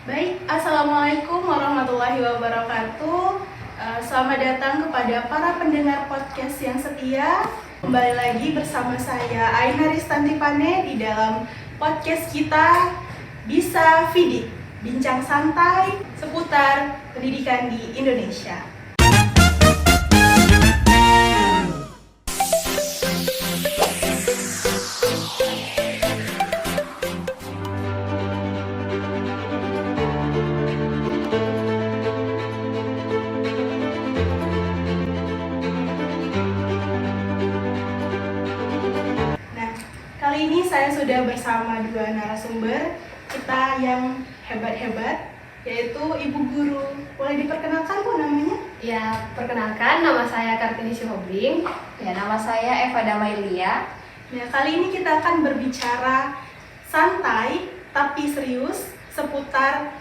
Baik, Assalamualaikum warahmatullahi wabarakatuh. Selamat datang kepada para pendengar podcast yang setia. Kembali lagi bersama saya Aina Ristantipane di dalam podcast kita Bisa Fidik, bincang santai seputar pendidikan di Indonesia. Kali ini saya sudah bersama dua narasumber kita yang hebat-hebat, yaitu Ibu Guru. Boleh diperkenalkan Bu namanya? Ya, perkenalkan nama saya Kartini Syuhobling. Ya, nama saya Eva Damailia. Nah, kali ini kita akan berbicara santai tapi serius seputar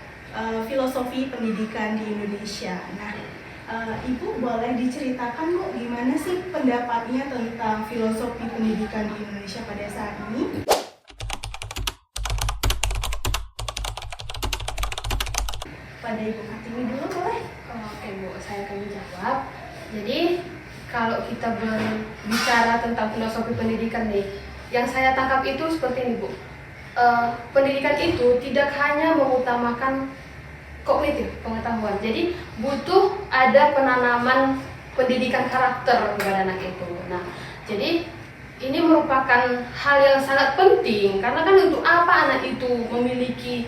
filosofi pendidikan di Indonesia. Nah, Ibu boleh diceritakan Bu, gimana sih pendapatnya tentang filosofi pendidikan di Indonesia pada saat ini? Pada Ibu Kartini dulu boleh? Oke Bu, saya akan menjawab. Jadi kalau kita berbicara tentang filosofi pendidikan nih, yang saya tangkap itu seperti ini Bu. Pendidikan itu tidak hanya mengutamakan kognitif, pengetahuan. Jadi butuh ada penanaman pendidikan karakter kepada anak itu. Nah, jadi ini merupakan hal yang sangat penting karena kan untuk apa anak itu memiliki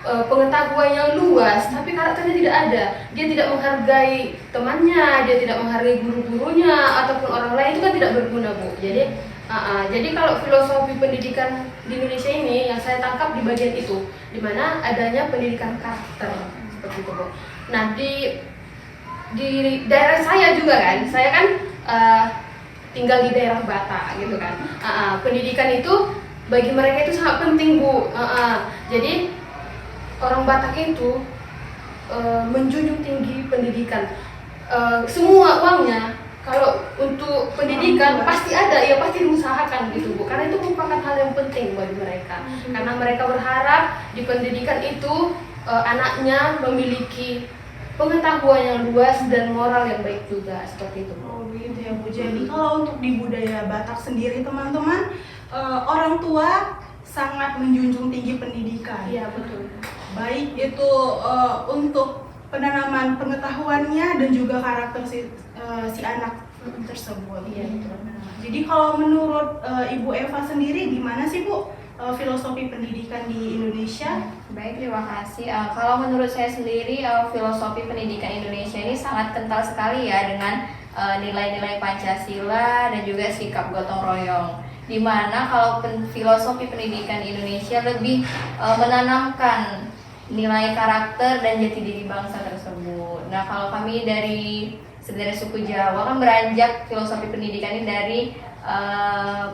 pengetahuan yang luas tapi karakternya tidak ada, dia tidak menghargai temannya, dia tidak menghargai guru-gurunya ataupun orang lain, itu kan tidak berguna Bu. Jadi kalau filosofi pendidikan di Indonesia ini yang saya tangkap di bagian itu, di mana adanya pendidikan karakter seperti itu Bu. Nah di daerah saya juga kan, saya kan tinggal di daerah Batak gitu kan. Pendidikan itu bagi mereka itu sangat penting Bu. Jadi orang Batak itu menjunjung tinggi pendidikan. Semua uangnya kalau untuk pendidikan pasti ada, ya pasti diusahakan gitu Bu. Karena itu merupakan hal yang penting bagi mereka. Karena mereka berharap di pendidikan itu anaknya memiliki pengetahuan yang luas dan moral yang baik juga, seperti itu Bu. Oh gitu ya Bu. Jadi kalau untuk di budaya Batak sendiri teman-teman, orang tua sangat menjunjung tinggi pendidikan. Iya betul. Baik itu untuk penanaman pengetahuannya dan juga karakter si anak tersebut. Iya betul. Jadi kalau menurut Ibu Eva sendiri gimana sih Bu filosofi pendidikan di Indonesia? Baik, terima kasih. Kalau menurut saya sendiri, filosofi pendidikan Indonesia ini sangat kental sekali ya dengan nilai-nilai Pancasila dan juga sikap gotong royong. Dimana kalau filosofi pendidikan Indonesia lebih menanamkan nilai karakter dan jati diri bangsa tersebut. Nah, kalau kami dari sebenarnya suku Jawa kan beranjak filosofi pendidikan ini dari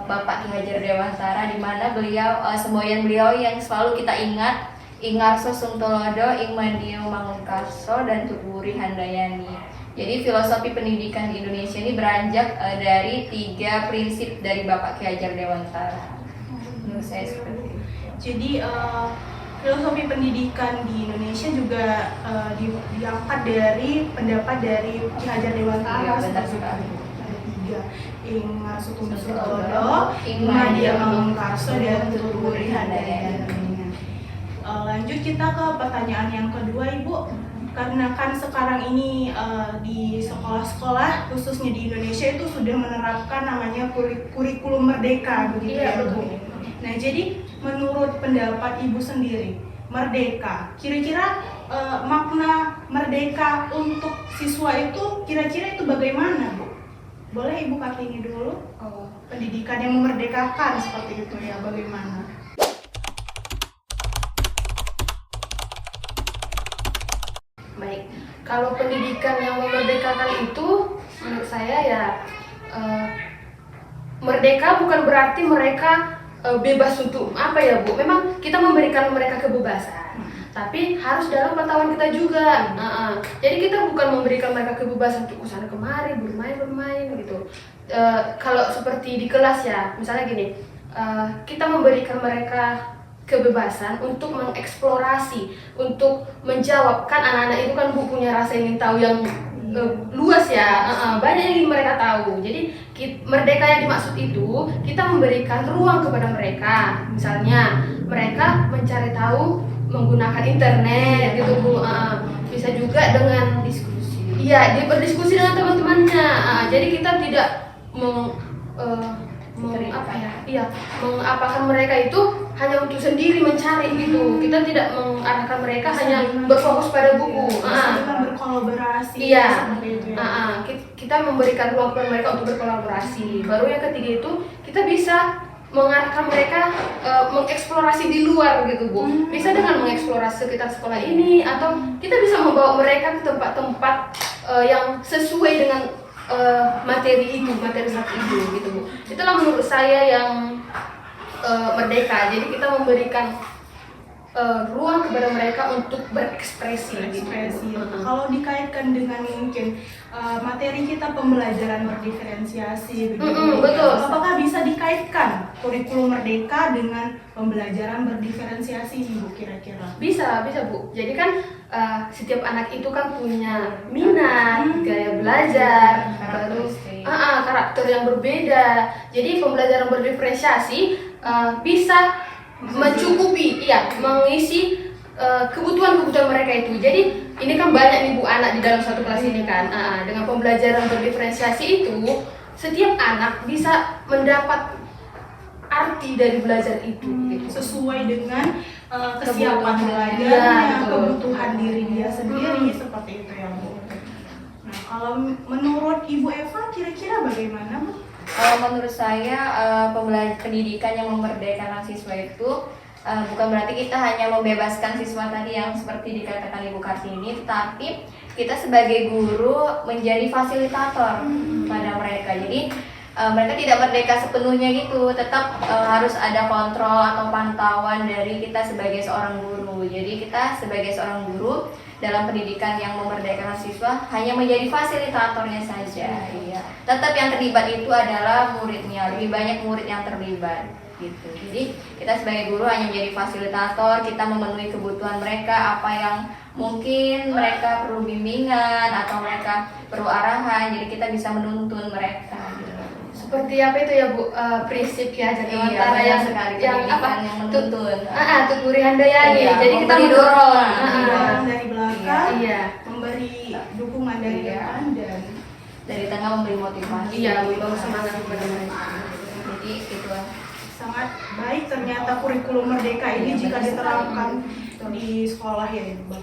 Bapak Ki Hajar Dewantara, di mana beliau semboyan beliau yang selalu kita ingat, Ingarso Sungtolodo, Ing Mandio Mangunkarso, dan Tuburi Handayani. Jadi filosofi pendidikan di Indonesia ini beranjak dari 3 prinsip dari Bapak Ki Hajar Dewantara. Menurut saya seperti itu. Jadi filosofi pendidikan di Indonesia juga diangkat dari pendapat dari Ki Hajar Dewantara. Iya, benar sekali. Ada 3, Ing Sutungsutodo, Ing Mandia Mangunkarso, dan Tuburi Handayani. Lanjut kita ke pertanyaan yang kedua Ibu. Karena kan sekarang ini di sekolah-sekolah khususnya di Indonesia itu sudah menerapkan namanya kurikulum merdeka begitu Iya, ya Bu. betul. Nah jadi menurut pendapat Ibu sendiri, merdeka kira-kira makna merdeka untuk siswa itu kira-kira itu bagaimana Bu? Boleh Ibu Kartini dulu? Pendidikan yang memerdekakan seperti itu ya, bagaimana? Baik, kalau pendidikan yang memerdekakan itu menurut saya ya merdeka bukan berarti mereka bebas untuk apa ya Bu. Memang kita memberikan mereka kebebasan, tapi harus dalam pantauan kita juga. Jadi kita bukan memberikan mereka kebebasan untuk kesana kemari bermain gitu. Kalau seperti di kelas ya, misalnya gini, kita memberikan mereka kebebasan untuk mengeksplorasi, untuk menjawab. Kan anak-anak itu kan Bu punya rasa ingin tahu yang luas ya, banyak yang ingin mereka tahu. Jadi merdeka yang dimaksud itu kita memberikan ruang kepada mereka. Misalnya mereka mencari tahu menggunakan internet gitu Bu. Bisa juga dengan Diskusi. iya, dia berdiskusi dengan teman-temannya. Jadi kita tidak mengapakan mereka itu hanya untuk sendiri mencari gitu. Kita tidak mengarahkan mereka hanya berfokus pada buku. Kita berkolaborasi. Iya. Seperti itu ya. Kita memberikan ruang kepada mereka untuk berkolaborasi. Baru yang ketiga itu kita bisa mengarahkan mereka mengeksplorasi di luar gitu Bu. Bisa dengan mengeksplorasi sekitar sekolah ini, atau kita bisa membawa mereka ke tempat-tempat yang sesuai dengan materi satu itu gitu Bu. Itulah menurut saya yang merdeka. Jadi kita memberikan ruang kepada mereka untuk berekspresi. Ekspresi. Kalau dikaitkan dengan mungkin materi kita pembelajaran berdiferensiasi, betul. Apakah bisa dikaitkan kurikulum merdeka dengan pembelajaran berdiferensiasi nih Bu kira-kira? Bisa Bu. Jadi kan setiap anak itu kan punya minat, gaya belajar, karakter yang berbeda. Jadi pembelajaran berdiferensiasi bisa mencukupi, mengisi kebutuhan-kebutuhan mereka itu. Jadi ini kan banyak nih Bu anak di dalam satu kelas ini kan. Dengan pembelajaran berdiferensiasi itu, setiap anak bisa mendapat arti dari belajar itu gitu. Sesuai dengan kesiapan belajarnya, Iya, betul. kebutuhan diri dia sendiri, seperti itu ya Bu. Nah, kalau menurut Ibu Eva kira-kira bagaimana Bu? Menurut saya pendidikan yang memerdekakan siswa itu bukan berarti kita hanya membebaskan siswa tadi yang seperti dikatakan Ibu Kartini, tetapi kita sebagai guru menjadi fasilitator pada mereka. Jadi mereka tidak merdeka sepenuhnya gitu, tetap harus ada kontrol atau pantauan dari kita sebagai seorang guru. Jadi kita sebagai seorang guru dalam pendidikan yang memerdekakan siswa hanya menjadi fasilitatornya saja. Iya. Tetap yang terlibat itu adalah muridnya, lebih banyak murid yang terlibat gitu. Jadi kita sebagai guru hanya menjadi fasilitator, kita memenuhi kebutuhan mereka, apa yang mungkin mereka perlu bimbingan atau mereka perlu arahan. Jadi kita bisa menuntun mereka gitu. Seperti apa itu ya Bu, prinsip ya, jadi antara yang menuntun. Tuturi Handayani. Iya, Jadi kita memberi dorong. Mendorong dari belakang, Iya. memberi dukungan dari depan, dan Dari tengah memberi motivasi. Iya, membawa semangat kepada mereka. Jadi itu sangat baik ternyata kurikulum merdeka ini jika diterapkan di sekolah ya Ibu.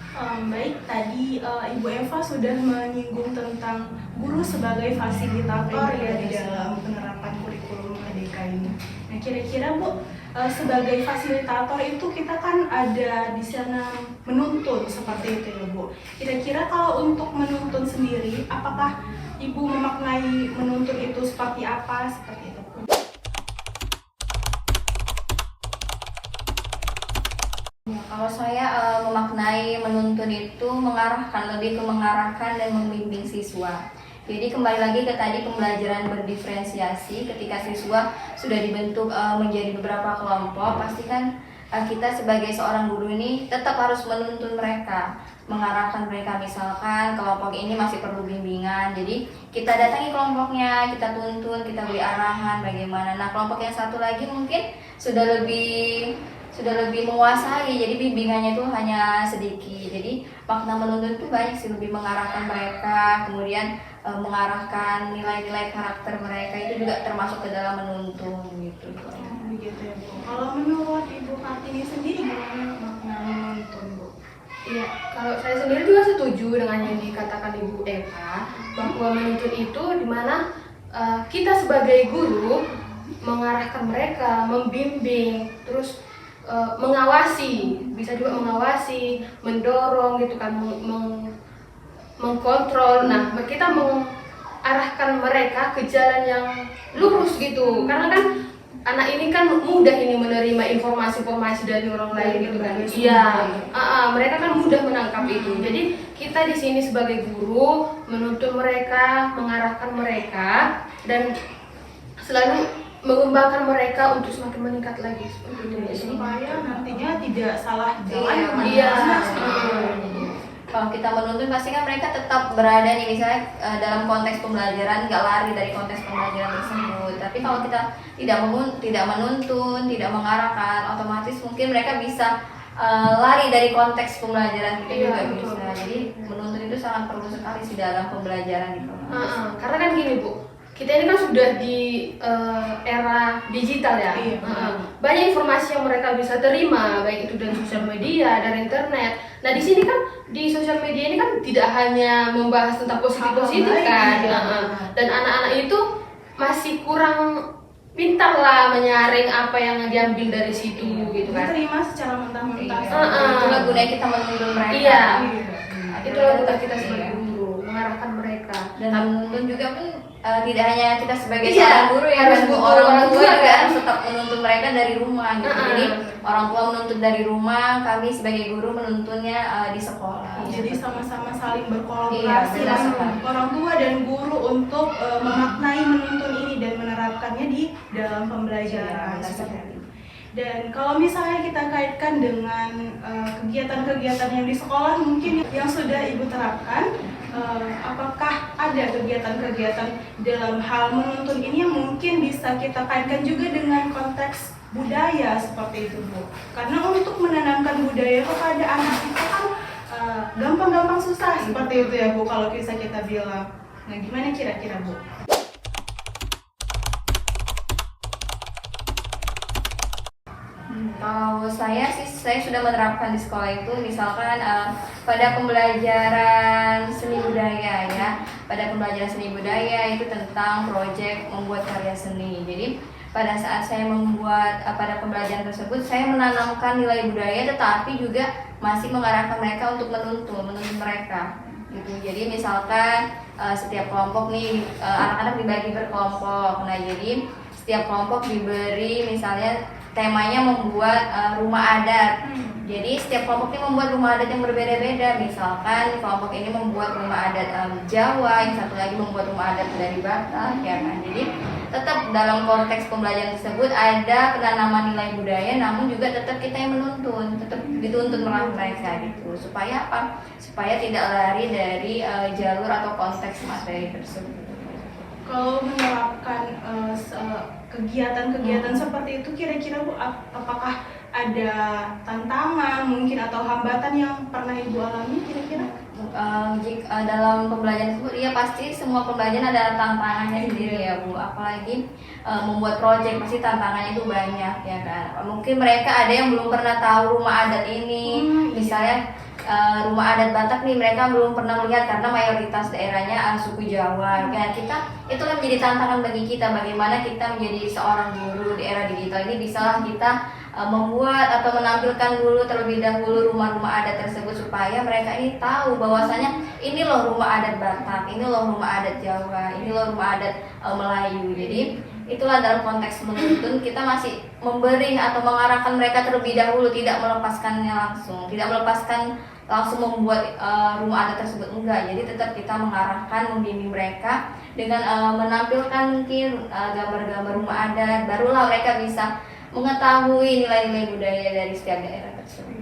Baik, tadi Ibu Eva sudah menyinggung tentang guru sebagai fasilitator ya di dalam penerapan kurikulum merdeka ini. Nah, kira-kira Bu, sebagai fasilitator itu kita kan ada di sana menuntun seperti itu ya Bu. Kira-kira kalau untuk menuntun sendiri, apakah Ibu memaknai menuntun itu seperti apa? Seperti itu. Ya, kalau saya memaknai menuntun itu lebih ke mengarahkan dan membimbing siswa. Jadi kembali lagi ke tadi pembelajaran berdiferensiasi, ketika siswa sudah dibentuk menjadi beberapa kelompok, pastikan kita sebagai seorang guru ini tetap harus menuntun mereka, mengarahkan mereka. Misalkan kelompok ini masih perlu bimbingan, jadi kita datangi kelompoknya, kita tuntun, kita beri arahan bagaimana. Nah, kelompok yang satu lagi mungkin sudah lebih menguasai, jadi bimbingannya itu hanya sedikit. Jadi makna menuntun itu banyak sih, lebih mengarahkan mereka, kemudian mengarahkan nilai-nilai karakter mereka, itu juga termasuk ke dalam menuntun gitu. Begitu ya Bu. Kalau menurut Ibu Kartini sendiri gimana makna menuntun Bu? Iya, kalau saya sendiri juga setuju dengan yang dikatakan Ibu Eva, bahwa menuntun itu dimana kita sebagai guru mengarahkan mereka, membimbing, terus mengawasi, bisa juga mengawasi, mendorong gitu kan, mengkontrol. Nah, kita mengarahkan mereka ke jalan yang lurus gitu, karena kan anak ini kan mudah ini menerima informasi-informasi dari orang lain gitu kan. Iya, mereka kan mudah menangkap itu. Jadi kita di sini sebagai guru menuntun mereka, mengarahkan mereka, dan selalu mengembangkan mereka untuk semakin meningkat lagi seperti itu. Ya, supaya nantinya tidak salah jalan Iya, kemana-mana. Kalau kita menuntun pasti kan mereka tetap berada nih, misalnya dalam konteks pembelajaran, nggak lari dari konteks pembelajaran tersebut. Tapi kalau kita tidak menuntun, tidak mengarahkan, otomatis mungkin mereka bisa lari dari konteks pembelajaran kita Iya, juga betul. bisa. Jadi menuntun itu sangat perlu sekali sih dalam pembelajaran di kelas. Karena kan gini Bu, kita ini kan sudah di era digital ya. Iya. Banyak informasi yang mereka bisa terima, baik itu dari sosial media, dari internet. Nah di sini kan di sosial media ini kan tidak hanya membahas tentang positif-positif Hal-hal kan, baik, iya. dan anak-anak itu masih kurang pintar lah menyaring apa yang diambil dari situ gitu kan. Diterima secara mentah-mentah. Itulah gunanya kita menuntun mereka. Iya. Iya. Itulah tugas kita Iya. sebagai guru, mengarahkan mereka. Dan menuntun juga pun tidak hanya kita sebagai Iya, seorang guru ya, harus kan, butuh orang orang tua tua juga kan. harus tetap menuntun mereka dari rumah gitu. Jadi orang tua menuntun dari rumah, kami sebagai guru menuntunnya di sekolah. Jadi sama-sama saling Iya, berkolaborasi benar lah, sekali. orang tua dan guru untuk memaknai menuntun ini dan menerapkannya di dalam pembelajaran. Iya, benar sekali. Dan kalau misalnya kita kaitkan dengan kegiatan-kegiatan yang di sekolah mungkin yang sudah Ibu terapkan, apakah ada kegiatan-kegiatan dalam hal menuntun ini yang mungkin bisa kita kaitkan juga dengan konteks budaya seperti itu Bu? Karena untuk menanamkan budaya kepada anak itu kan gampang-gampang susah seperti itu ya Bu kalau bisa kita bilang. Nah gimana kira-kira Bu? Kalau saya sih, saya sudah menerapkan di sekolah itu, misalkan pada pembelajaran seni budaya ya, pada pembelajaran seni budaya itu tentang proyek membuat karya seni. Jadi pada saat saya membuat pada pembelajaran tersebut, saya menanamkan nilai budaya, tetapi juga masih mengarahkan mereka untuk menuntun mereka. Gitu. Jadi misalkan setiap kelompok nih anak-anak dibagi berkelompok. Nah jadi setiap kelompok diberi misalnya temanya membuat rumah adat. Jadi setiap kelompok ini membuat rumah adat yang berbeda-beda. Misalkan kelompok ini membuat rumah adat Jawa, yang satu lagi membuat rumah adat dari Batak, ya kan. Jadi tetap dalam konteks pembelajaran tersebut ada penanaman nilai budaya, namun juga tetap kita yang menuntun, tetap dituntun mereka gitu. Supaya apa? Supaya tidak lari dari jalur atau konteks materi tersebut. Kalau menerapkan kegiatan-kegiatan seperti itu kira-kira Bu, apakah ada tantangan mungkin atau hambatan yang pernah Ibu alami kira-kira? Jika dalam pembelajaran tersebut, ya pasti semua pembelajaran ada tantangannya sendiri ya Bu. Apalagi membuat proyek pasti tantangannya itu banyak ya kan. Mungkin mereka ada yang belum pernah tahu rumah adat ini, misalnya rumah adat Batak nih mereka belum pernah melihat karena mayoritas daerahnya suku Jawa. Nah, itulah menjadi tantangan bagi kita, bagaimana kita menjadi seorang guru di era digital ini bisalah kita membuat atau menampilkan dulu terlebih dahulu rumah-rumah adat tersebut supaya mereka ini tahu bahwasanya ini loh rumah adat Batak, ini loh rumah adat Jawa, ini loh rumah adat Melayu. Jadi itulah dalam konteks menuntun kita masih memberi atau mengarahkan mereka terlebih dahulu, tidak melepaskannya langsung membuat rumah adat tersebut, enggak. Jadi tetap kita mengarahkan, membimbing mereka dengan menampilkan mungkin gambar-gambar rumah adat, barulah mereka bisa mengetahui nilai-nilai budaya dari setiap daerah tersebut.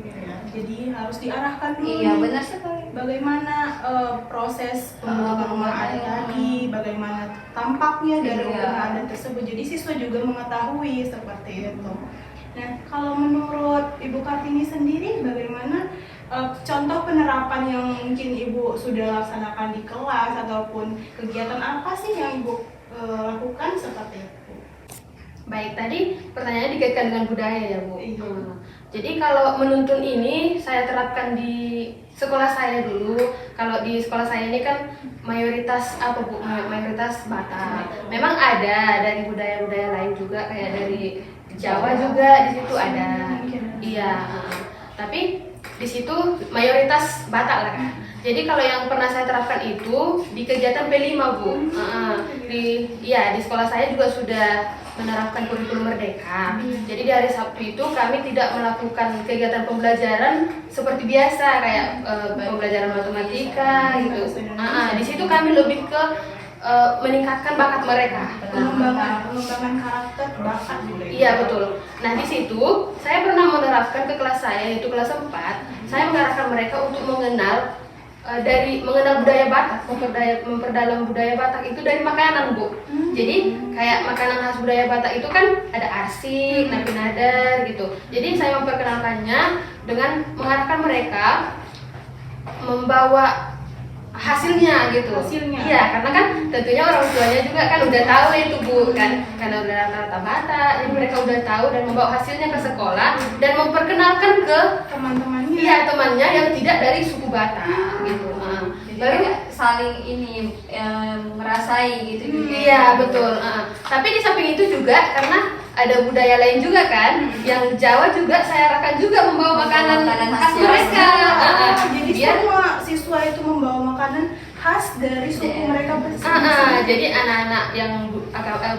Jadi harus diarahkan dulu. Iya, benar sekali. Bagaimana proses pembentukan rumah adat tadi, bagaimana tampaknya dari rumah adat tersebut. Jadi siswa juga mengetahui seperti itu. Nah, kalau menurut Ibu Kartini sendiri, bagaimana contoh penerapan yang mungkin Ibu sudah laksanakan di kelas ataupun kegiatan apa sih yang Ibu lakukan seperti itu? Baik, tadi pertanyaannya dikaitkan dengan budaya ya Bu. Iya. Jadi kalau menuntun ini saya terapkan di sekolah saya dulu. Kalau di sekolah saya ini kan mayoritas apa Bu? Mayoritas Batak. Memang ada dari budaya-budaya lain juga kayak dari Jawa juga di situ ada. Iya. Tapi di situ mayoritas Batak lah. Jadi kalau yang pernah saya terapkan itu di kegiatan P5 Bu. Di sekolah saya juga sudah menerapkan kurikulum merdeka. Jadi di hari Sabtu itu kami tidak melakukan kegiatan pembelajaran seperti biasa kayak pembelajaran matematika gitu. Di situ kami lebih ke meningkatkan bakat mereka. Pengembangan karakter, bakat juga. Iya betul. Nah di situ saya pernah menerapkan ke kelas saya, yaitu kelas 4. Saya mengarahkan mereka untuk mengenal budaya Batak, memperdalam budaya Batak itu dari makanan, Bu. Jadi kayak makanan khas budaya Batak itu kan ada arsik, napi nadar gitu. Jadi saya memperkenalkannya dengan mengarahkan mereka membawa hasilnya gitu. Iya, karena kan tentunya orang tuanya juga kan udah tahu itu, Bu, kan, karena udah rata-rata Batak, jadi mereka udah tahu dan membawa hasilnya ke sekolah dan memperkenalkan ke teman-temannya. Iya, temannya yang tidak dari suku Batak gitu. Jadi Baru kayak saling ini merasai gitu juga. iya betul. Tapi di samping itu juga karena ada budaya lain juga kan, yang Jawa juga saya arahkan juga membawa makanan khas mereka. Jadi Biar semua siswa itu membawa makanan khas dari suku mereka bersama. jadi anak-anak yang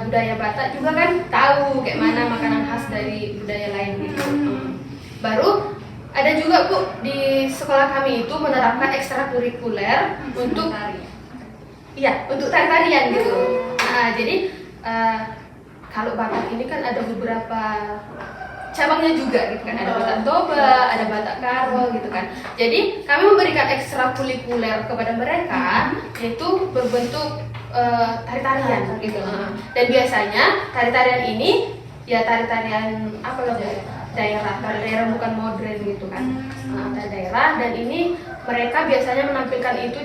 budaya Batak juga kan tahu kayak mana makanan khas dari budaya lain gitu. Baru ada juga, Bu, di sekolah kami itu menerapkan ekstrakurikuler untuk tari-tarian gitu. Jadi kalau Batak ini kan ada beberapa cabangnya juga gitu kan, ada Batak Toba, ada Batak Karo gitu kan. Jadi kami memberikan ekstrakurikuler kepada mereka, yaitu berbentuk tari-tarian gitu. Dan biasanya tari-tarian ini ya tari-tarian apa loh, daerah bukan modern gitu kan. Daerah, dan ini mereka biasanya menampilkan itu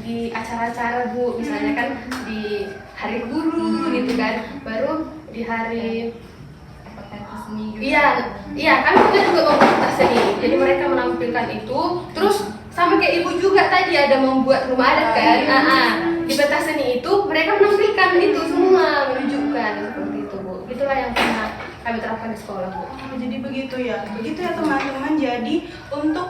di acara-acara, Bu, misalnya kan di hari guru gitu kan, baru di hari iya kami juga membuat pentas seni, jadi mereka menampilkan itu, terus sama kayak ibu juga tadi ada membuat rumah adat kan. Di pentas seni itu mereka menampilkan itu semua, menunjukkan seperti itu, Bu. Itulah yang pernah kami terapkan di sekolah, Bu. Jadi begitu ya teman-teman. Jadi untuk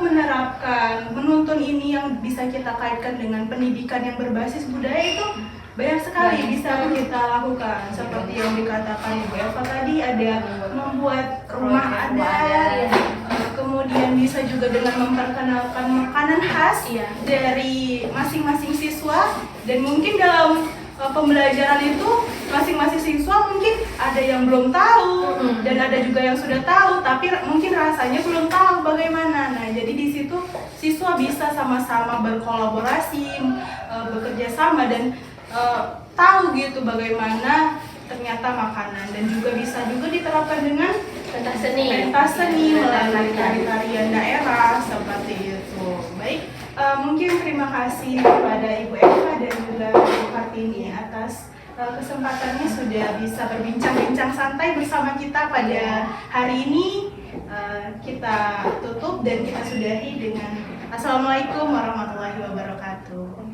menuntun ini yang bisa kita kaitkan dengan pendidikan yang berbasis budaya itu banyak sekali bisa kita lakukan. Seperti yang dikatakan Ibu Eva tadi, ada membuat rumah adat, kemudian bisa juga dengan memperkenalkan makanan khas dari masing-masing siswa. Dan mungkin dalam pembelajaran itu masing-masing siswa mungkin ada yang belum tahu dan ada juga yang sudah tahu, tapi mungkin rasanya belum tahu bagaimana. Nah, jadi di situ siswa bisa sama-sama berkolaborasi, bekerja sama dan tahu gitu bagaimana ternyata makanan, dan juga bisa juga diterapkan dengan Pentas seni melalui tari-tarian daerah seperti itu. Baik, mungkin terima kasih kepada Ibu Eva dan juga Ibu Kartini atas kesempatannya sudah bisa berbincang-bincang santai bersama kita pada hari ini. Kita tutup dan kita sudahi dengan Assalamualaikum warahmatullahi wabarakatuh.